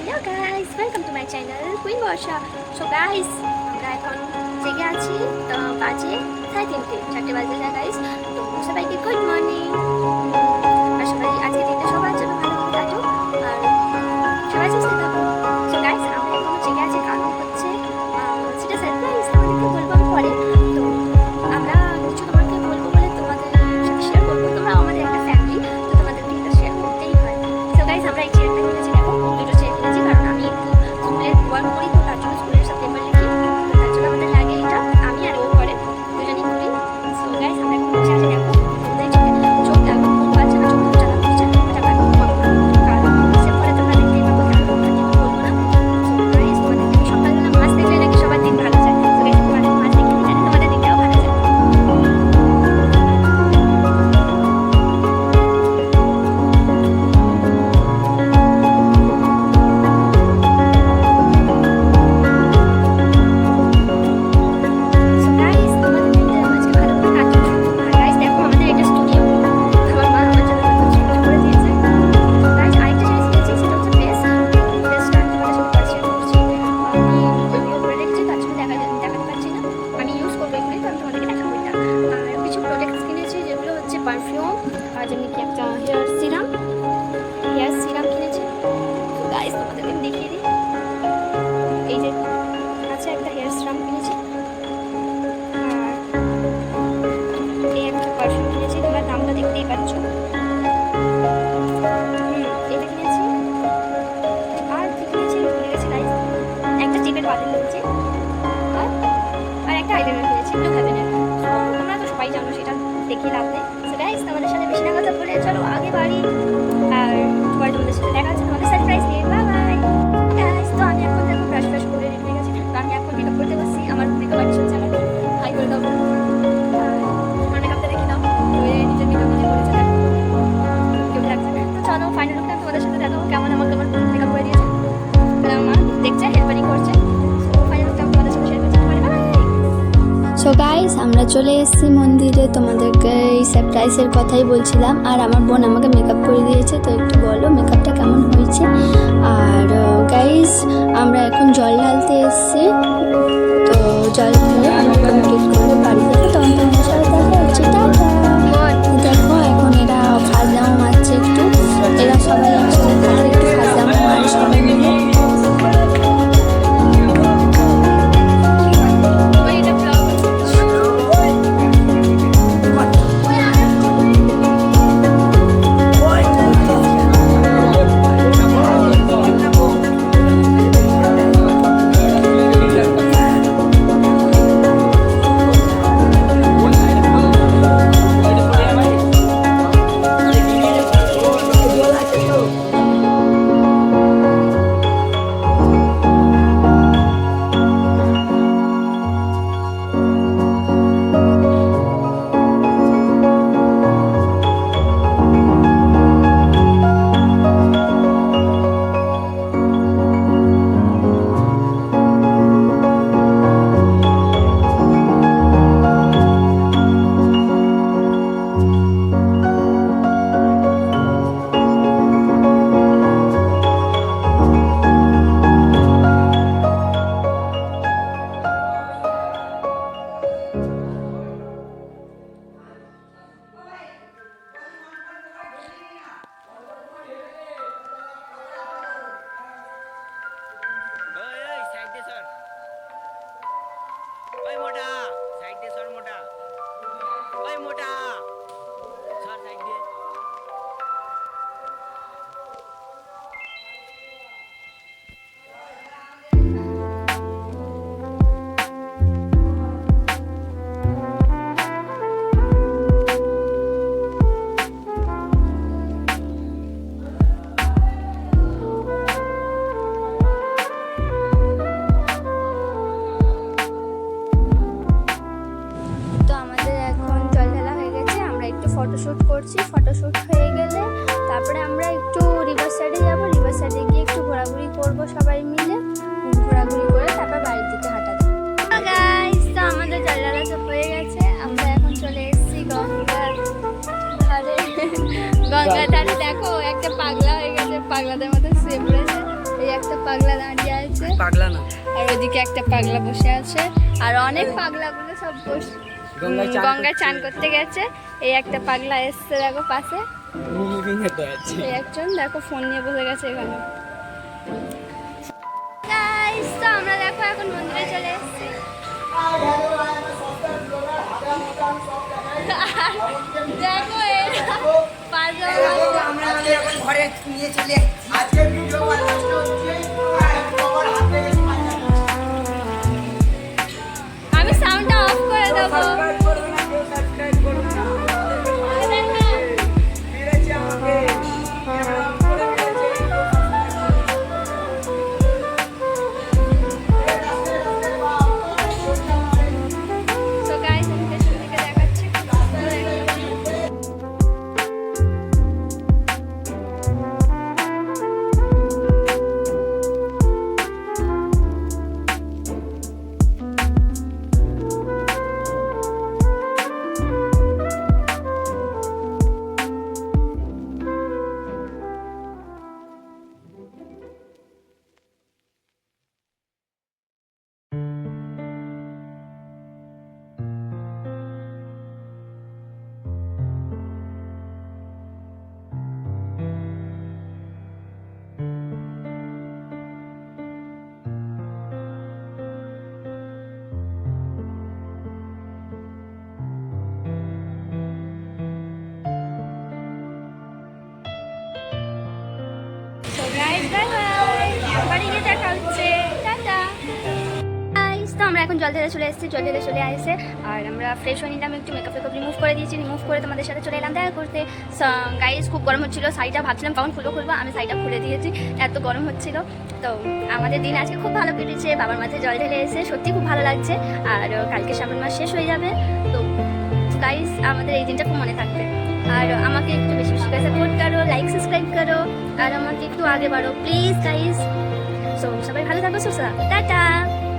Hello guys, welcome to my channel Queen Varsha. So guys, আমরা এখন জেগে আছি, তো বাজে 3:30 বাজে না গাইস। তো সবাইকে গুড মর্নিং। আর সবাই আজকে দিনটা সবার জন্য ভালো করে কাটুক আর সবাই সুস্থ থাকুক। সো গাইস, আমরা এখন জেগে আছি কারণ হচ্ছে সেটা সারপ্রাইজ, তোমাদেরকে বলবো আমি পরে। তো আমরা কিছু তোমাকে বলবো বলে তোমাদের সাথে শেয়ার করবো। তোমরা আমাদের একটা ফ্যামিলি, তো তোমাদেরকে এটা শেয়ার করতেই হয়। সো গাইস, আমরা এই চেয়ারটা কিনেছি, দেখো দুটো চেয়ার কিনেছি কারণ আমি একটু স্কুলের ওয়ার্ক করি, তো তার জন্য স্কুলের সাথে পেপার লিখি, তো তার জন্য আমাদের লাগে এটা। আমি আর ও করে দুজনেই করি। সো গাইস, আমরা এখন বসে আছি, দেখো ওদের চোখ লাগবে, খুব বাচ্চা না, চোখ চালা হচ্ছে কারণ সে পরে তোমরা দেখতেই পাবো, কারণ আমরা কিছু বলবো না। সো গাইস, তোমাদেরকে আমি সকালবেলা মাছ দেখলে নাকি সবার দিন ভালো যায়। সো গাইস, তোমাদের মাছ দেখলে জানি তোমাদের দিনটাও ভালো যায়। So guys, তোমাদের দিনটা আজকে ভালো করে কাটুক। আর guys, দেখো আমাদের এটা স্টুডিও, আমার মা আমার জন্য নতুন স্টুডিও করে দিয়েছে। তো guys, আরেকটা জিনিস কিনেছি, সেটা হচ্ছে ফেসটা তোমাদের সাথে শেয়ার করছি। আমি ওইগুলো করে রেখেছি, তার জন্য দেখাতে পারছি না। আমি ইউজ করবো এগুলি, তো আমি তোমাদেরকে দেখাবো এটা। আর কিছু প্রোডাক্টস কিনেছি, যেগুলো হচ্ছে পারফিউম, আর যেমনি কি একটা হেয়ার সিরাম কিনেছি। তো গাইস, তোমাদেরকে আমি দেখিয়ে দিই। এই যে আছে একটা হেয়ার সিরাম কিনেছি, আর এই একটা পারফিউম কিনেছি, তোমরা দামটা দেখতেই পাচ্ছ। এটা কিনেছি, আর কি কিনেছি আমি ভুলে গেছি গাইস। একটা টিপের বাতিল কিনেছি, আর আর একটা আইলাইনার কিনেছি, ব্লু হেভেনের। তো তোমরা তো সবাই জানো, সেটা দেখিয়ে লাভ নেই। সো গাইস, তোমাদের সাথে বেশি না কথা বলে চলো আগে বাড়ি, আর পরে তোমাদের সাথে দেখা হচ্ছে তোমাদের সারপ্রাইজ নিয়ে। Bye bye guys. তো আমি এখন দেখো ব্রাশ করে রেডি হয়ে গেছি, তো আমি এখন মেকআপ করতে বসছি। আমার মেকআপ আর্টিস্ট চ্যানেলে হাই করে দাও, আমার মেকআপটা দেখে দাও। তো এই নিজের মেকআপ নিজে করেছে, দেখো কেমন লাগছে। তো চলো ফাইনাল লুকটা তোমাদের সাথে দেখাবো, কেমন আমাকে আমার মেকআপ করে দিয়েছে, আর আমার দেখছে, হেল্পারিং করছে। সো ফাইনাল লুকটা আমি তোমাদের সাথে শেয়ার করছি। Bye bye. সো গাইস, আমরা চলে এসেছি মন্দিরে, তোমাদেরকে এই সারপ্রাইজের কথাই বলছিলাম। আর আমার বোন আমাকে মেকআপ করে দিয়েছে, তো একটু বলো মেকআপটা কেমন হয়েছে। আর গাইস, আমরা এখন জল ঢালতে এসেছি, তো জল ঢালে আমরা কমপ্লিট করে বাড়ি যাবো, তখন তোমাদের সাথে দেখা হচ্ছে। টাটা। দেখো এখন এরা ফাজলামো মারছে একটু, এরা সবাই একসাথে থাকে, একটু ফাজলামো মারে সবাই মিলে। ওই মোটা সাইড দিয়ে সর, মোটা ওই মোটা সর সাইড দিয়ে। তো আমাদের এখন জল ঢালা হয়ে গেছে, আমরা একটু ফটোশ্যুট করছি। ফটোশ্যুট হয়ে গেলে তারপরে আমরা একটু রিভার সাইডে যাবো, রিভার সাইডে গিয়ে একটু ঘোরাঘুরি করবো সবাই মিলে। ঘোরাঘুরি করে তারপর বাড়ির দিকে হাঁটা যাবে। গাইস, তো আমাদের জল ঢালা সব হয়ে গেছে, আমরা এখন চলে এসেছি গঙ্গার ধারে। গঙ্গার ধারে দেখো একটা পাগলা হয়ে গেছে, পাগলাদের মতো শুয়ে পড়েছে। এই একটা পাগলা দাঁড়িয়ে আছে, পাগলা না, আর ওদিকে একটা পাগলা বসে আছে, আর অনেক পাগলাগুলো সব গঙ্গায় চান করতে গেছে। এই একটা পাগলা এসছে দেখো পাশে, এই একজন দেখো ফোন নিয়ে বসে গেছে এখানে। Guys, তো আমরা দেখো এখন মন্দিরে চলে এসেছি। দেখো এরা পাগলা আমরা এখন ঘরে নিয়ে চলে আজকে ভিডিও বানাচ্ছি হচ্ছে তোমার হাতে আমি সাউন্ডটা অফ করে দেবো। সাবস্ক্রাইব করুন না, মেরেছে আমাকে ক্যামেরা অন করে মেরেছে। So guys, আমি পেছন থেকে দেখাচ্ছি। So guys, bye bye. বাড়ি গিয়ে দেখা হচ্ছে। টাটা। Guys, তো আমরা এখন জল ঢেলে চলে এসেছি, জল ঢেলে চলে আসছে, আর আমরা ফ্রেশ হয়ে নিলাম, একটু মেকআপ ফেকআপ রিমুভ করে দিয়েছি, রিমুভ করে তোমাদের সাথে চলে এলাম দেখা করতে। গাইস খুব গরম হচ্ছিল, শাড়িটা ভাবছিলাম কখন খুলবো, আমি শাড়িটা খুলে দিয়েছি, এত গরম হচ্ছিল। তো আমাদের দিন আজকে খুব ভালো কেটেছে, বাবার মাথায় জল ঢেলে এসে সত্যি খুব ভালো লাগছে। আর কালকে শ্রাবণ মাস শেষ হয়ে যাবে, তো গাইস আমাদের এই দিনটা খুব মনে থাকবে। আর আমাকে একটু বেশি বেশি করে সাপোর্ট করো, লাইক সাবস্ক্রাইব করো, আর আমাকে একটু আগে বাড়ো প্লিজ গাইস। সো সবাই ভালো থাকো, সুস্থ থাকো, টাটা।